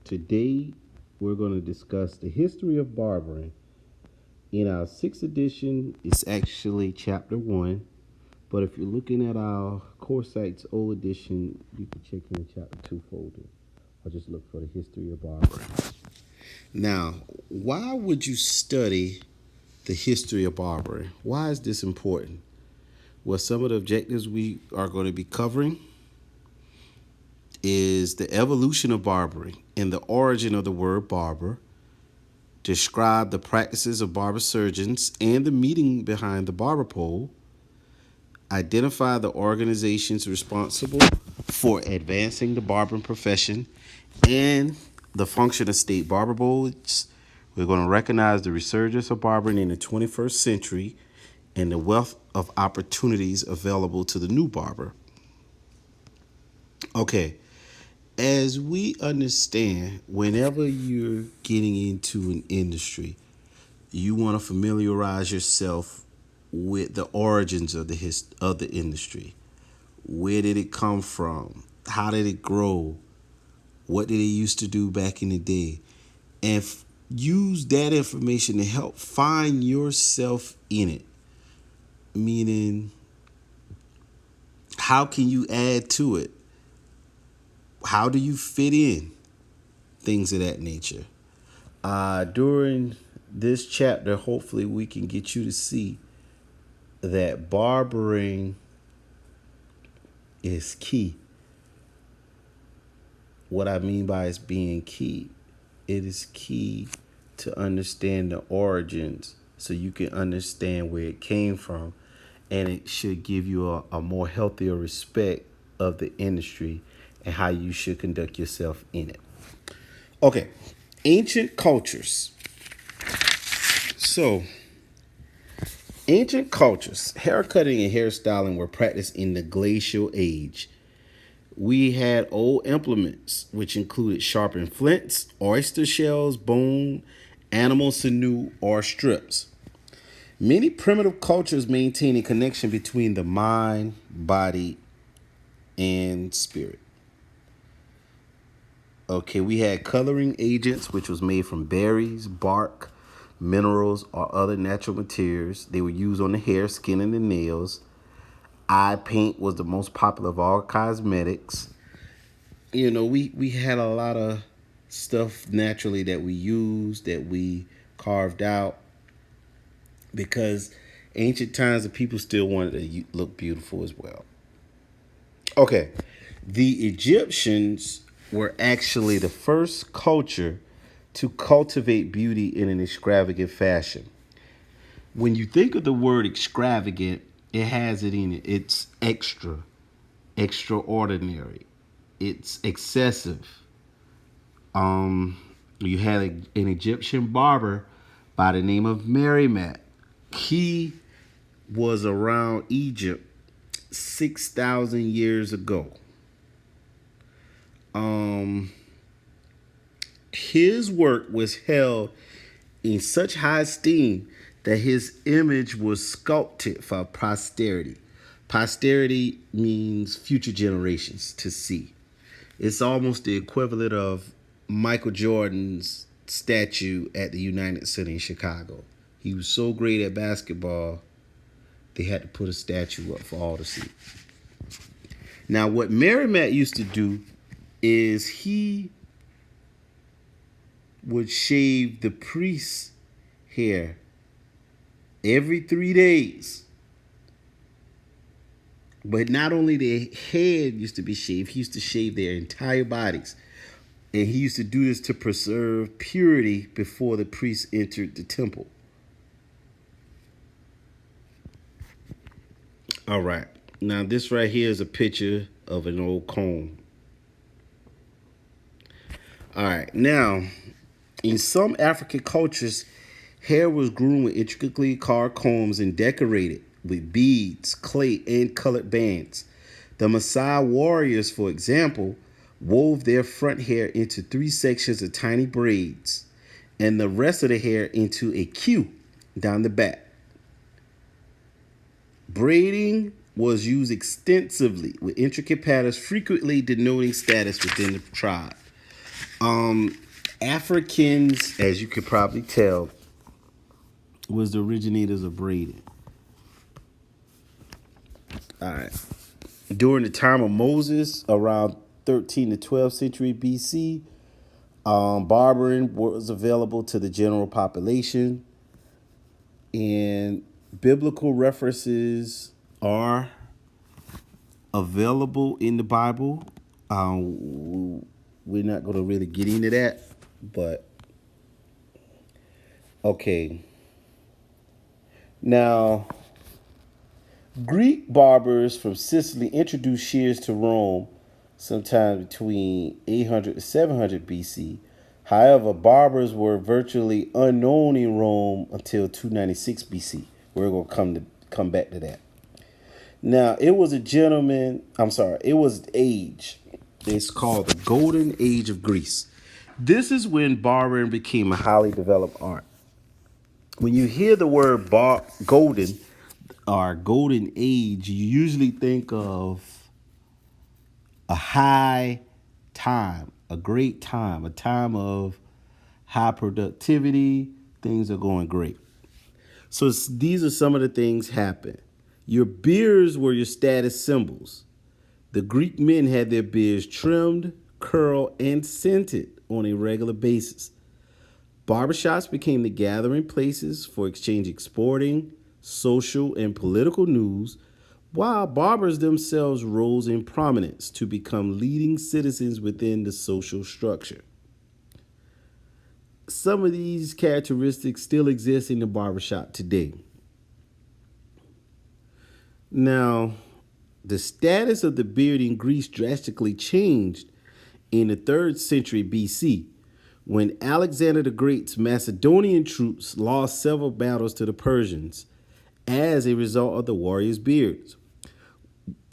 Today, we're going to discuss the history of barbering. In our sixth edition, it's actually chapter one. But if you're looking at our course site's old edition, you can check in the chapter two folder or just look for the history of barbering. Now, why would you study the history of barbering? Why is this important? Well, some of the objectives we are going to be covering is the evolution of barbering and the origin of the word barber, describe the practices of barber surgeons and the meaning behind the barber pole, identify the organizations responsible for advancing the barbering profession and the function of state barber boards. We're going to recognize the resurgence of barbering in the 21st century and the wealth of opportunities available to the new barber. Okay, as we understand, whenever you're getting into an industry, you want to familiarize yourself with the origins of the industry. Where did it come from? How did it grow? What did it used to do back in the day? And use that information to help find yourself in it. Meaning, how can you add to it? How do you fit in? Things of that nature. During this chapter, hopefully we can get you to see that barbering is key. What I mean by it's being key, it is key to understand the origins so you can understand where it came from, and it should give you a more healthier respect of the industry and how you should conduct yourself in it. Okay, ancient cultures. So, ancient cultures, haircutting and hairstyling were practiced in the glacial age. We had old implements, which included sharpened flints, oyster shells, bone, animal sinew, or strips. Many primitive cultures maintain a connection between the mind, body, and spirit. Okay, we had coloring agents, which was made from berries, bark, minerals, or other natural materials. They were used on the hair, skin, and the nails. Eye paint was the most popular of all cosmetics. You know, we had a lot of stuff naturally that we used, that we carved out, because ancient times the people still wanted to look beautiful as well. Okay, the Egyptians were actually the first culture to cultivate beauty in an extravagant fashion. When you think of the word extravagant, it has it in it. It's extra, extraordinary. It's excessive. You had an Egyptian barber by the name of Merrimat. He was around Egypt 6,000 years ago. His work was held in such high esteem that his image was sculpted for posterity. Posterity means future generations to see. It's almost the equivalent of Michael Jordan's statue at the United Center in Chicago. He was so great at basketball, they had to put a statue up for all to see. Now, what Merrimat used to do is he would shave the priest's hair every 3 days. But not only their head used to be shaved, he used to shave their entire bodies. And he used to do this to preserve purity before the priest entered the temple. All right. Now, this right here is a picture of an old comb. All right. Now, in some African cultures, hair was groomed with intricately carved combs and decorated with beads, clay, and colored bands. The Maasai warriors, for example, wove their front hair into 3 sections of tiny braids and the rest of the hair into a queue down the back. Braiding was used extensively with intricate patterns frequently denoting status within the tribe. Um, Africans, as you could probably tell, was the originators of braiding. All right. During the time of Moses, around 13 to 12th century BC, barbering was available to the general population, and biblical references are available in the Bible. We're not going to really get into that, but okay. Now, Greek barbers from Sicily introduced shears to Rome sometime between 800 to 700 BC. However, barbers were virtually unknown in Rome until 296 BC. We're going to come back to that. Now, it was a gentleman, I'm sorry, it was an age. It's called the Golden Age of Greece. This is when barbering became a highly developed art. When you hear the word golden or golden age, you usually think of a high time, a great time, a time of high productivity. Things are going great. So these are some of the things happen. Your beards were your status symbols. The Greek men had their beards trimmed, curled, and scented on a regular basis. Barbershops became the gathering places for exchanging sporting, social, and political news, while barbers themselves rose in prominence to become leading citizens within the social structure. Some of these characteristics still exist in the barbershop today. Now, the status of the beard in Greece drastically changed in the 3rd century BC when Alexander the Great's Macedonian troops lost several battles to the Persians as a result of the warriors' beards.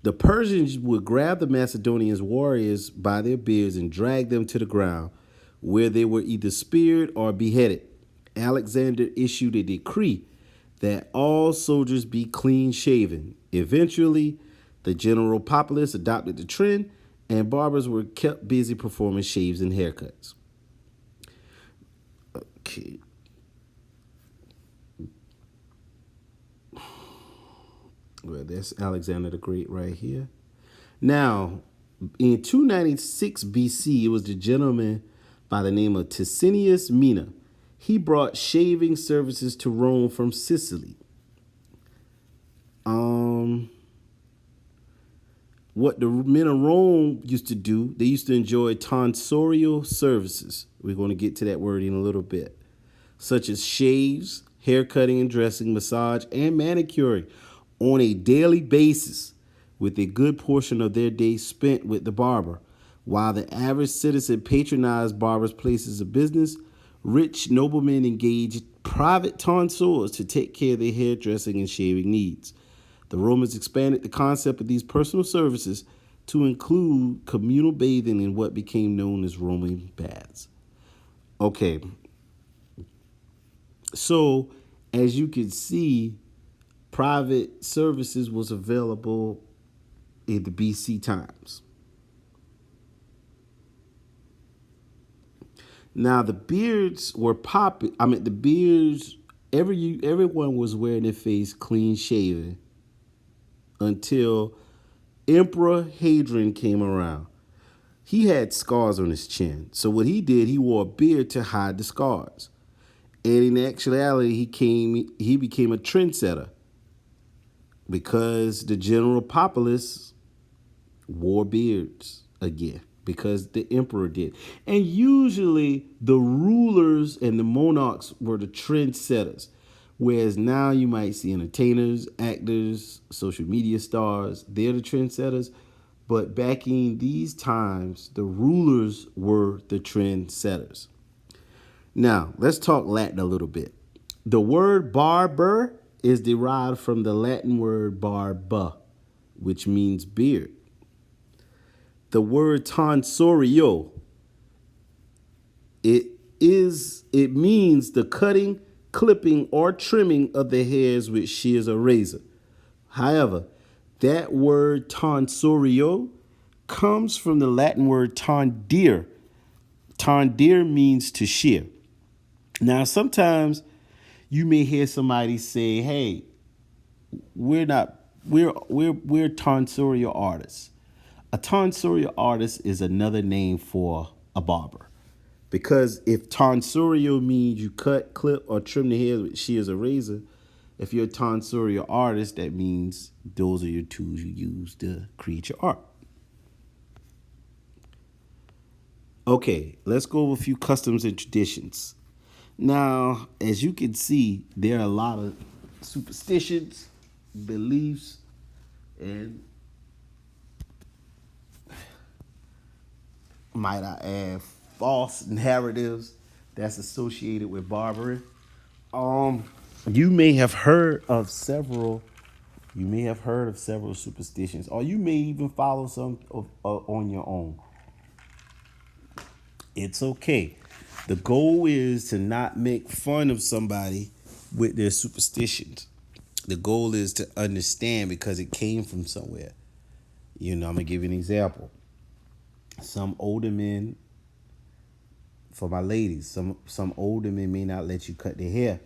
The Persians would grab the Macedonians' warriors by their beards and drag them to the ground, where they were either speared or beheaded. Alexander issued a decree that all soldiers be clean shaven. Eventually, the general populace adopted the trend, and barbers were kept busy performing shaves and haircuts. Okay. Well, that's Alexander the Great right here. Now, in 296 BC, it was the gentleman by the name of Ticinius Mena. He brought shaving services to Rome from Sicily. What the men of Rome used to do, they used to enjoy tonsorial services. We're going to get to that word in a little bit, such as shaves, hair cutting and dressing, massage, and manicuring on a daily basis, with a good portion of their day spent with the barber. While the average citizen patronized barbers' places of business, rich noblemen engaged private tonsors to take care of their hairdressing and shaving needs. The Romans expanded the concept of these personal services to include communal bathing in what became known as Roman baths. Okay, so as you can see, private services was available in the BC times. Now the beards were popular. I mean, the beards. Everyone was wearing their face clean shaven until Emperor Hadrian came around. He had scars on his chin, so what he did, he wore a beard to hide the scars. And in actuality, he became a trendsetter because the general populace wore beards again, because the emperor did. And usually the rulers and the monarchs were the trendsetters. Whereas now you might see entertainers, actors, social media stars, they're the trendsetters. But back in these times, the rulers were the trendsetters. Now, let's talk Latin a little bit. The word barber is derived from the Latin word barba, which means beard. The word tonsorio, it means the cutting, clipping, or trimming of the hairs with shears or razor. However, that word tonsorio comes from the Latin word tondere. Tondir means to shear. Now, sometimes you may hear somebody say, "Hey, we're not we're tonsorial artists." A tonsorial artist is another name for a barber. Because if tonsorial means you cut, clip, or trim the hair with shears or razor, if you're a tonsorial artist, that means those are your tools you use to create your art. Okay, let's go over a few customs and traditions. Now, as you can see, there are a lot of superstitions, beliefs, and might I add, false narratives that's associated with barbering. Um, you may have heard of several. You may have heard of several superstitions, or you may even follow some on your own. It's okay. The goal is to not make fun of somebody with their superstitions. The goal is to understand because it came from somewhere. I'm gonna give you an example. Some older men, for my ladies, some older men may not let you cut their hair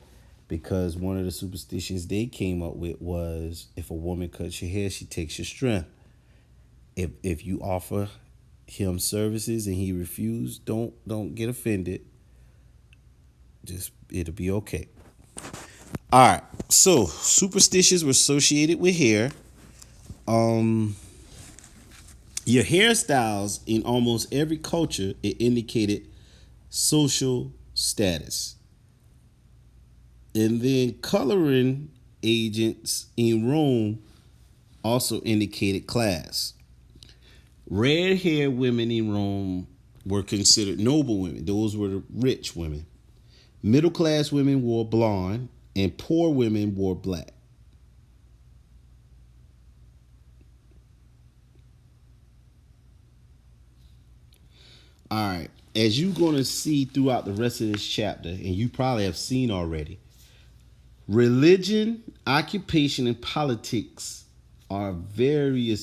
because one of the superstitions they came up with was if a woman cuts your hair, she takes your strength. If you offer him services and he refused, don't get offended. Just it'll be okay. All right. So superstitions were associated with hair. Um, your hairstyles in almost every culture it indicated social status. And then coloring agents in Rome also indicated class. Red haired women in Rome were considered noble women. Those were the rich women. Middle class women wore blonde, and poor women wore black. All right. As you're going to see throughout the rest of this chapter, and you probably have seen already, religion, occupation, and politics are very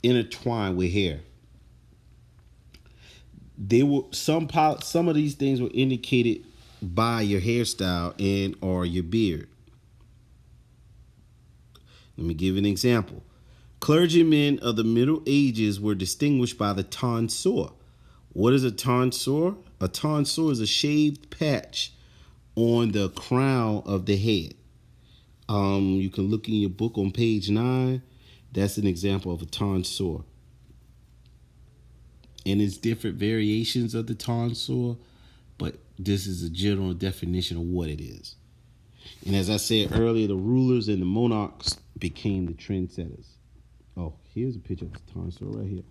intertwined with hair. They were some of these things were indicated by your hairstyle and or your beard. Let me give you an example. Clergymen of the Middle Ages were distinguished by the tonsure. What is a tonsure? A tonsure is a shaved patch on the crown of the head. You can look in your book on page 9. That's an example of a tonsure. And it's different variations of the tonsure, but this is a general definition of what it is. And as I said earlier, the rulers and the monarchs became the trendsetters. Oh, here's a picture of the tonsure right here.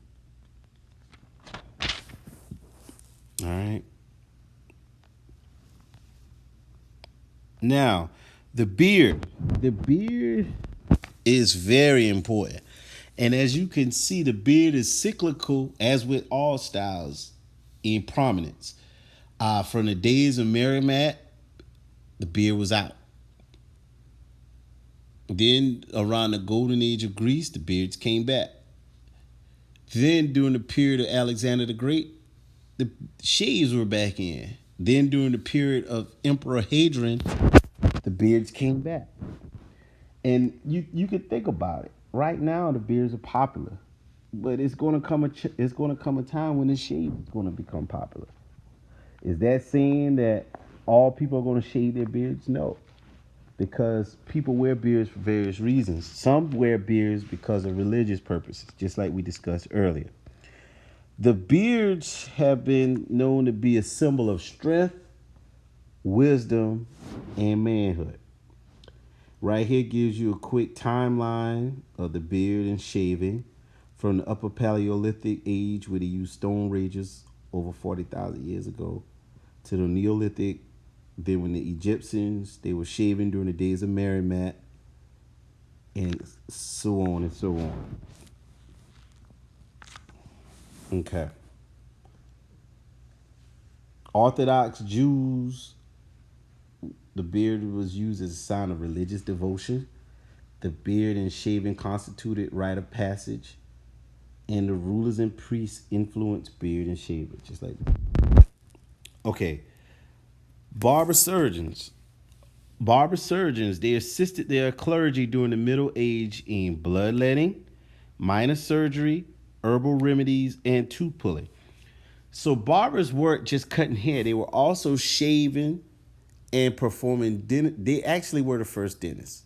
All right. Now, the beard. The beard is very important. And as you can see, the beard is cyclical, as with all styles, in prominence. From the days of Merrimack, the beard was out. Then, around the golden age of Greece, the beards came back. Then, during the period of Alexander the Great, the shaves were back in. Then, during the period of Emperor Hadrian, the beards came back. And you could think about it. Right now, the beards are popular, but it's going to come a time when the shave is going to become popular. Is that saying that all people are going to shave their beards? No, because people wear beards for various reasons. Some wear beards because of religious purposes, just like we discussed earlier. The beards have been known to be a symbol of strength, wisdom, and manhood. Right here gives you a quick timeline of the beard and shaving from the Upper Paleolithic age, where they used stone razors over 40,000 years ago, to the Neolithic. Then when the Egyptians, they were shaving during the days of Merrimack, and so on and so on. Okay. Orthodox Jews, the beard was used as a sign of religious devotion. The beard and shaving constituted rite of passage. And the rulers and priests influenced beard and shaving, just like. Okay, barber surgeons. Barber surgeons, they assisted their clergy during the Middle Age in bloodletting, minor surgery, herbal remedies, and tooth pulling. So barbers weren't just cutting hair; they were also shaving and performing. They actually were the first dentists.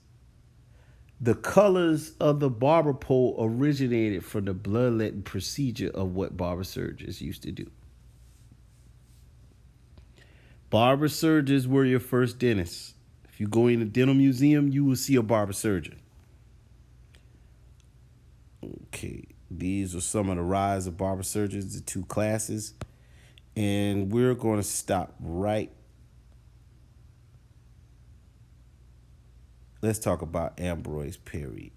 The colors of the barber pole originated from the bloodletting procedure of what barber surgeons used to do. Barber surgeons were your first dentists. If you go in a dental museum, you will see a barber surgeon. Okay, these are some of the rise of barber surgeons, the two classes. And we're going to stop right. Let's talk about Ambroise Paré.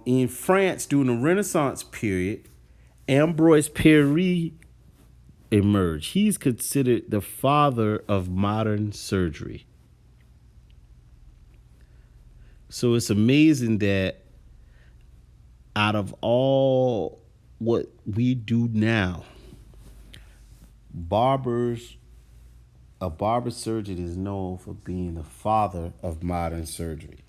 In France, during the Renaissance period, Ambroise Paré emerged. He's considered the father of modern surgery. So it's amazing that out of all what we do now, barbers, a barber surgeon is known for being the father of modern surgery.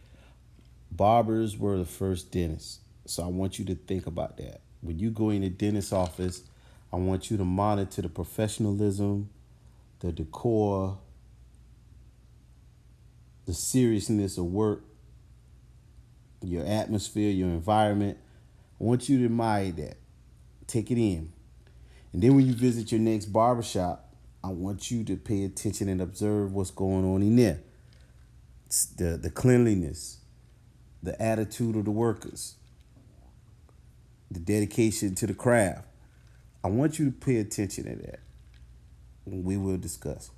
Barbers were the first dentists. So I want you to think about that. When you go in the dentist's office, I want you to monitor the professionalism, the decor, the seriousness of work, your atmosphere, your environment. I want you to admire that. Take it in. And then when you visit your next barbershop, I want you to pay attention and observe what's going on in there. It's the cleanliness, the attitude of the workers, the dedication to the craft. I want you to pay attention to that. And we will discuss.